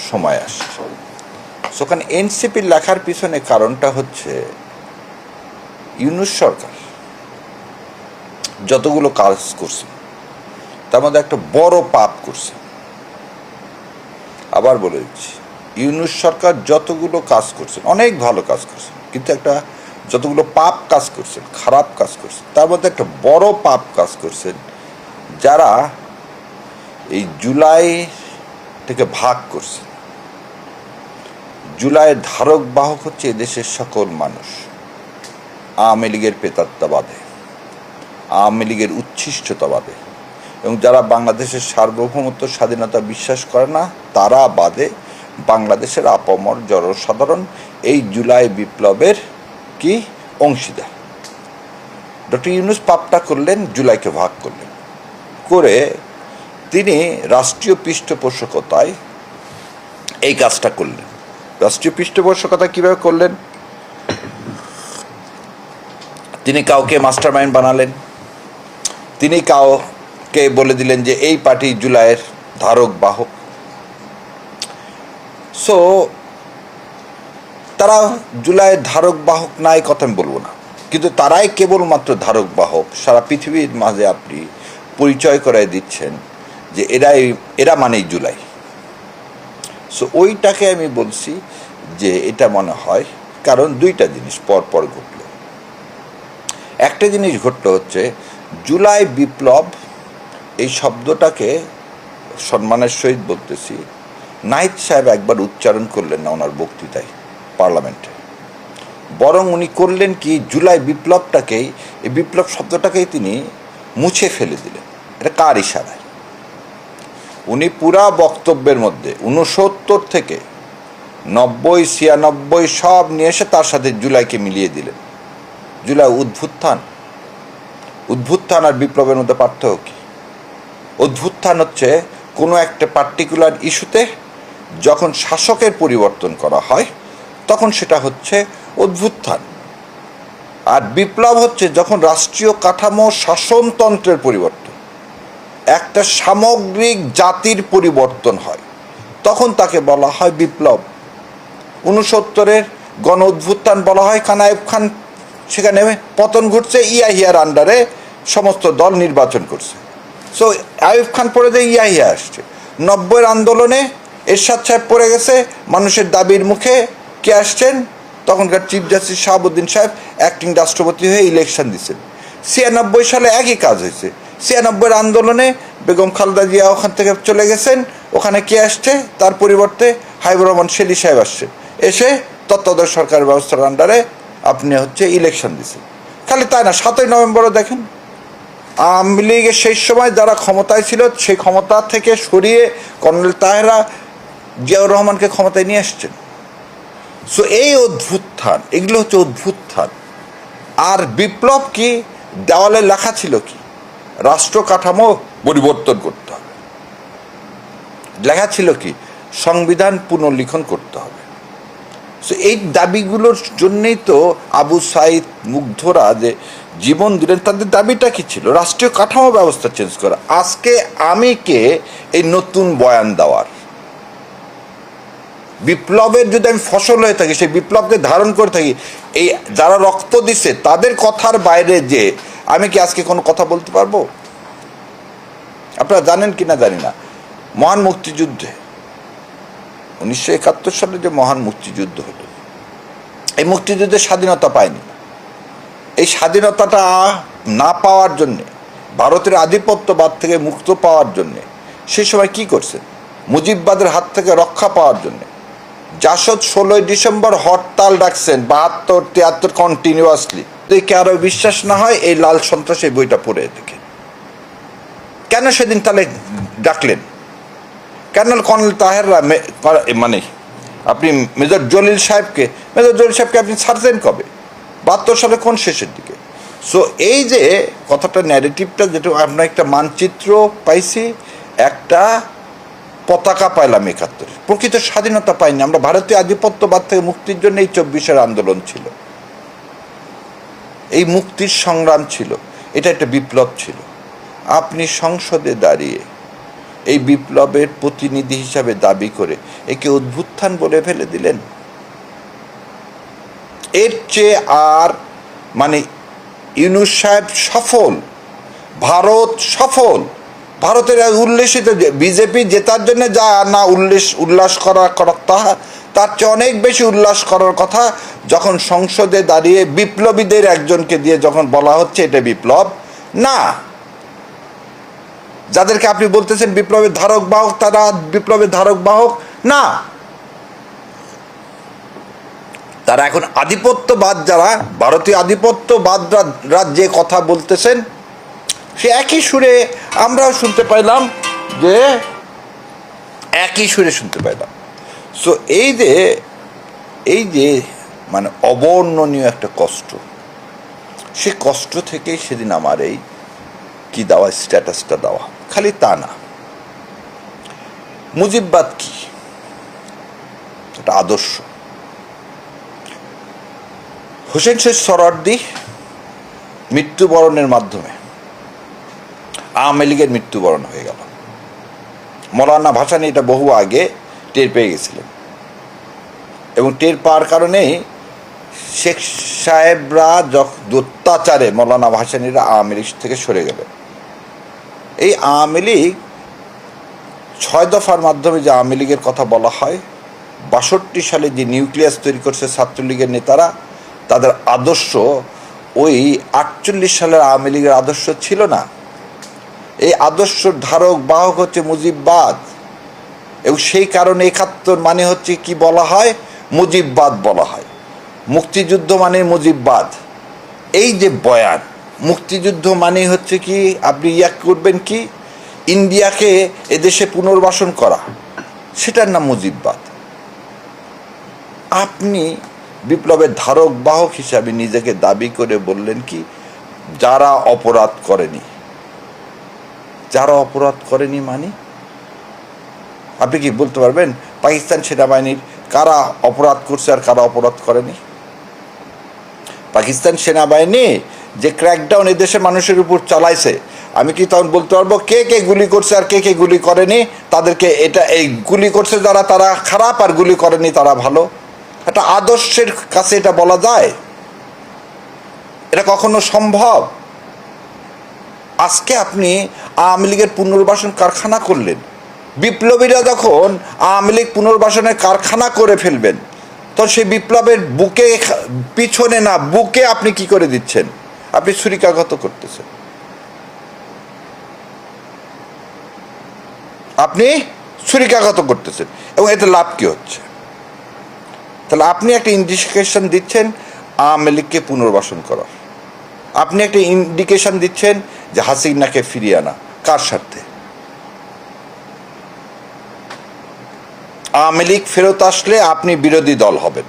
সময় আসছে। ওখানে এনসিপি লেখার পিছনে কারণটা হচ্ছে ইউনূস সরকার যতগুলো কাজ করছে তার মধ্যে একটা বড় পাপ করছে। আবার বলে দিচ্ছি, ইউনূস সরকার যতগুলো কাজ করছেন, অনেক ভালো কাজ করছেন, কিন্তু একটা যতগুলো পাপ কাজ করছেন, খারাপ কাজ করছেন, তার মধ্যে একটা বড় পাপ কাজ করছেন। যারা এই জুলাই থেকে ভাগ করছে, জুলাইয়ের ধারক বাহক হচ্ছে এদেশের সকল মানুষ। আওয়ামী লীগের প্রেতাত্মাবাদে, আওয়ামী লীগের উচ্ছিষ্টতাবাদে, এবং যারা বাংলাদেশের সার্বভৌমত্ব স্বাধীনতা বিশ্বাস করে না তারা বাদে বাংলাদেশের আপামর জনসাধারণ এই জুলাই বিপ্লবের কি অংশীদার। ডক্টর ইউনূস পাপটা করলেন, জুলাইকে ভাগ করলেন, করে তিনি রাষ্ট্রীয় পৃষ্ঠপোষকতায় এই কাজটা করলেন। রাষ্ট্রীয় পৃষ্ঠপোষকতা কীভাবে করলেন? তিনি কাউকে মাস্টার মাইন্ড বানালেন, তিনি কাউকে বলে দিলেন যে এই পার্টি জুলাইয়ের ধারক বাহক। সো তারা জুলাইয়ের ধারক বাহক না, এই কথা আমি বলবো না, কিন্তু তারাই কেবলমাত্র ধারক বাহক। সারা পৃথিবীর মাঝে আপনি পরিচয় করাই দিচ্ছেন যে এরা মানেই জুলাই। সো ওইটাকে আমি বলছি যে এটা মনে হয়, কারণ দুইটা জিনিস পর ঘটল। একটা জিনিস ঘটলো হচ্ছে জুলাই বিপ্লব, এই শব্দটাকে সম্মানের সহিত বলতেছি, নাহিদ সাহেব একবার উচ্চারণ করলেন না ওনার বক্তৃতায় পার্লামেন্টে, বরং উনি করলেন কি, জুলাই বিপ্লবটাকেই, এই বিপ্লব শব্দটাকেই তিনি মুছে ফেলে দিলেন। এটা কার ইশারায়? উনি পুরা বক্তব্যের মধ্যে 69 থেকে 90, 96 সব নিয়ে এসে তার সাথে জুলাইকে মিলিয়ে দিলেন। জুলাই উদ্ভুত্থান আর বিপ্লবের মধ্যে পার্থক্য কি? উদ্ভুত্থান হচ্ছে কোনো একটা পার্টিকুলার ইস্যুতে যখন শাসকের পরিবর্তন করা হয় তখন সেটা হচ্ছে উদ্ভুত্থান। আর বিপ্লব হচ্ছে যখন রাষ্ট্রীয় কাঠামো, শাসনতন্ত্রের পরিবর্তন, একটা সামগ্রিক জাতির পরিবর্তন হয়, তখন তাকে বলা হয় বিপ্লব। 69-এর গণ উদ্ভুত্থান বলা হয়, কারণ আইয়ুব খান সেখানে পতন ঘটছে, ইয়াহিয়ার আন্ডারে সমস্ত দল নির্বাচন করছে। সো আইয়ুব খান পড়ে দিয়ে ইয়াহিয়া আসছে। 90-এর আন্দোলনে এরশাদ সাহেব পড়ে গেছে, মানুষের দাবির মুখে কে আসছেন? তখনকার চিফ জাস্টিস শাহাবুদ্দিন সাহেব অ্যাক্টিং রাষ্ট্রপতি হয়ে ইলেকশন দিচ্ছেন। 96 সালে একই কাজ হয়েছে। 96-এর আন্দোলনে বেগম খালেদা জিয়া ওখান থেকে চলে গেছেন, ওখানে কে আসছে? তার পরিবর্তে হাবিবুর রহমান শেলী সাহেব আসছে, এসে তত্ত্বাবধায়ক সরকার ব্যবস্থার আন্ডারে আপনি হচ্ছে ইলেকশন দিচ্ছেন। খালি তাই না, 7ই নভেম্বরও দেখেন আওয়ামী লীগের সেই সময় যারা ক্ষমতায় ছিল সেই ক্ষমতা থেকে সরিয়ে কর্নেল তাহেরা জিয়াউর রহমানকে ক্ষমতায় নিয়ে আসছেন। সো এই অভ্যুত্থান, এগুলো হচ্ছে অভ্যুত্থান। আর বিপ্লব কি? দেওয়ালে লেখা ছিল কি? রাষ্ট্র কাঠামো পরিবর্তন করতে হবে। লেখা ছিল কি? সংবিধান পুনর্লিখন করতে হবে। সো এই দাবিগুলোর জন্যেই তো আবু সাইদ, মুগ্ধরা যে জীবন দিলেন, তাদের দাবিটা কি ছিল? রাষ্ট্রীয় কাঠামো ব্যবস্থা চেঞ্জ করা। আজকে আমি কে এই নতুন বয়ান দেওয়ার? বিপ্লবের যদি আমি ফসল হয়ে থাকি, সেই বিপ্লবকে ধারণ করে থাকি, এই যারা রক্ত দিচ্ছে তাদের কথার বাইরে যে আমি কি আজকে কোনো কথা বলতে পারবো? আপনারা জানেন কি না জানি না, মহান মুক্তিযুদ্ধে 1971 সালে যে মহান মুক্তিযুদ্ধ হলো, এই মুক্তিযুদ্ধে স্বাধীনতা পায়নি। এই স্বাধীনতাটা না পাওয়ার জন্যে, ভারতের আধিপত্যবাদ থেকে মুক্ত পাওয়ার জন্যে সেই সময় কি করছে? মুজিববাদের হাত থেকে রক্ষা পাওয়ার জন্যে জাসদ 16ই ডিসেম্বর হরতাল ডাকছেন, 72, 73 কন্টিনিউয়াসলি। দেখে আরো বিশ্বাস না হয় এই লাল সন্ত্রাস এই বইটা পড়ে দেখে। কেন সেদিন তাহলে ডাকলেন? কেন কর্নেল তাহেররা, মানে আপনি মেজর জলিল সাহেবকে আপনি ছাড়তেন কবে? 72 সালে কোন শেষের দিকে? সো এই যে কথাটা, ন্যারেটিভটা, যেটা আমরা একটা মানচিত্র পাইছি, একটা পতাকা পাইলাম 71, প্রকৃত স্বাধীনতা পাইনি আমরা। ভারতীয় আধিপত্যবাদ থেকে মুক্তির জন্য এই 24-এর আন্দোলন ছিল, এই মুক্তির সংগ্রাম ছিল, এটা একটা বিপ্লব ছিল। আপনি সংসদে দাঁড়িয়ে এই বিপ্লবের প্রতিনিধি হিসাবে দাবি করে একে অভ্যুত্থান বলে ফেলে দিলেন। এর চেয়ে আর মানে ইউনূস সাহেব সফল, ভারত সফল, ভারতের উল্লেসিত বিজেপি জেতার জন্য যা না উল্লাস করার কথা, তার চেয়ে অনেক বেশি উল্লাস করার কথা যখন সংসদে দাঁড়িয়ে বিপ্লবীদের একজনকে দিয়ে যখন বলা হচ্ছে এটা বিপ্লব না। যাদেরকে আপনি বলতেছেন বিপ্লবের ধারক বাহক, তারা বিপ্লবের ধারক বাহক না, তারা এখন আধিপত্যবাদ, যারা ভারতীয় আধিপত্যবাদরা যে কথা বলতেছেন সে একই সুরে আমরাও শুনতে পাইলাম, যে একই সুরে শুনতে পাইলাম। সো এই যে মানে অবর্ণনীয় একটা কষ্ট, সে কষ্ট থেকেই সেদিন আমার এই কি দেওয়া, স্ট্যাটাসটা দেওয়া। খালি তা না, মুজিববাদ কি, এটা আদর্শ। হোসেন শেখ সোহরাওয়ার্দী মৃত্যুবরণের মাধ্যমে আওয়ামী লীগের মৃত্যুবরণ হয়ে গেল। মৌলানা ভাসানী এটা বহু আগে টের পেয়ে গেছিলেন, এবং টের পাওয়ার কারণেই শেখ সাহেবরা অত্যাচারে মৌলানা ভাসানীরা আওয়ামী লীগ থেকে সরে গেল। এই আওয়ামী লীগ 6 দফার মাধ্যমে যে আওয়ামী লীগের কথা বলা হয়, 62 সালে যে নিউক্লিয়াস তৈরি করছে ছাত্রলীগের নেতারা, তাদের আদর্শ ওই 48 সালের আওয়ামী লীগের আদর্শ ছিল না। এই আদর্শের ধারক বাহক হচ্ছে মুজিববাদ, এবং সেই কারণে 71 মানে হচ্ছে কি বলা হয়, মুজিববাদ বলা হয়। মুক্তিযুদ্ধ মানে মুজিববাদ। এই যে বয়ান, মুক্তিযুদ্ধ মানে হচ্ছে কি, আপনি করবেন কি, ইন্ডিয়াকে এদেশে পুনর্বাসন করা, সেটার নাম মুজিববাদ। আপনি বিপ্লবের ধারক বাহক হিসাবে নিজেকে দাবি করে বললেন কি, যারা অপরাধ করেনি, যারা অপরাধ করেনি মানে আপনি কি বলতে পারবেন পাকিস্তান সেনাবাহিনীর কারা অপরাধ করছে আর কারা অপরাধ করেনি? পাকিস্তান সেনাবাহিনী যে ক্র্যাকডাউন এদেশের মানুষের উপর চালাইছে, আমি কি তখন বলতে পারবো কে কে গুলি করছে আর কে কে গুলি করেনি? তাদেরকে এটা, এই গুলি করছে যারা তারা খারাপ, আর গুলি করেনি তারা ভালো? একটা আদর্শের কাছে এটা বলা যায়? এটা কখনো সম্ভব? আজকে আপনি আওয়ামী লীগের পুনর্বাসন কারখানা করলেন। বিপ্লবীরা যখন আওয়ামী লীগ পুনর্বাসনের কারখানা করে ফেলবেন, তো সেই বিপ্লবের বুকে, পিছনে না বুকে আপনি কি করে দিচ্ছেন? আপনি ছুরিকাঘাত করতেছেন, আপনি ছুরিকাঘাত করতেছেন, এবং এতে লাভ কি হচ্ছে? তাহলে আপনি একটা ইন্ডিকেশন দিচ্ছেন আওয়ামী লীগকে পুনর্বাসন করার, আপনি একটা ইন্ডিকেশন দিচ্ছেন যে হাসিনাকে ফিরিয়ে আনা। কার স্বার্থে? আওয়ামী লীগ ফেরত আসলে আপনি বিরোধী দল হবেন,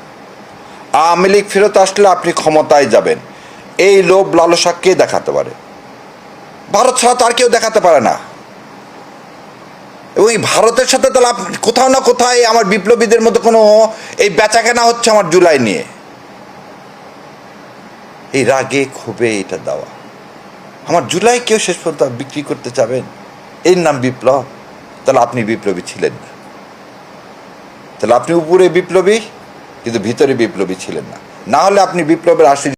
আওয়ামী লীগ ফেরত আসলে আপনি ক্ষমতায় যাবেন, এই লোভ লালসা কে দেখাতে পারে? ভারত ছাড়া তো আর কেউ দেখাতে পারে না। এবং এই ভারতের সাথে তাহলে কোথাও না কোথায় আমার বিপ্লবীদের মধ্যে কোনো এই বেচাকেনা হচ্ছে আমার জুলাই নিয়ে, এই রাগে ক্ষোভে এটা দেওয়া। আমার জুলাই কেউ শেষ পর্যন্ত বিক্রি করতে চাবেন, এর নাম বিপ্লব? তাহলে আপনি বিপ্লবী ছিলেন না। তাহলে আপনি উপরে বিপ্লবী কিন্তু ভিতরে বিপ্লবী ছিলেন না। না হলে আপনি বিপ্লবের আশীর্বাদ